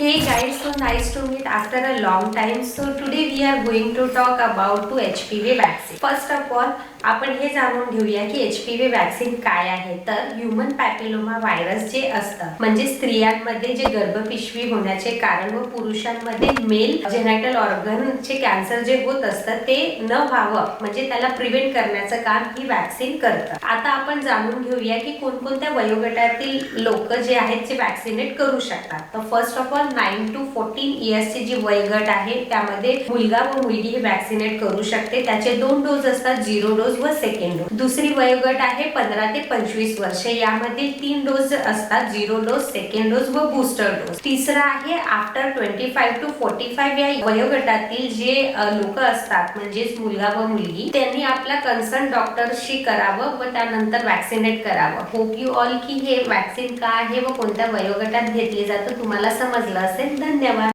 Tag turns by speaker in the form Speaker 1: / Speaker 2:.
Speaker 1: Hey guys, so nice to meet after a long time. So today we are going to talk about to HPV vaccine. First of all, आपण हे जाणून घेऊया की HPV vaccine काय आहे. तर human papilloma virus जे असतं म्हणजे स्त्रियांमध्ये जे गर्भपिशवी होण्याचे कारण व पुरुषांमध्ये मेल जेनायटल ऑर्गनचे कॅन्सर जे होत असतं ते न व्हावं म्हणजे त्याला प्रिव्हेंट करण्याचं काम ही वॅक्सीन करतं. आता आपण जाणून घेऊया की कोणकोणत्या वयोगटातील लोक जे आहेत ते वॅक्सिनेट करू शकतात. तर फर्स्ट ऑफ ऑल 9 to 14 इयर्सची जी वयोगट आहे त्यामध्ये मुलगा व मुलगी हे वॅक्सिनेट करू शकते. त्याचे 2 डोस असतात, 0 डोस व सेकंड डोस. दुसरी वयोगट आहे 15 ते 25 वर्षे. यामध्ये 3 डोस असतात, 0 डोस, सेकंड डोस व बूस्टर डोस. तिसरा आहे आफ्टर 25 to 45 या वयोगटातील जे लोक असतात म्हणजेच मुलगा व मुलगी त्यांनी आपला कन्सर्न डॉक्टरशी करावं व त्यानंतर वॅक्सिनेट करावं. होप यू ऑल की हे वॅक्सिन काय आहे व कोणत्या वयोगटात घेतले जातं तुम्हाला समजलं असेल. धन्यवाद.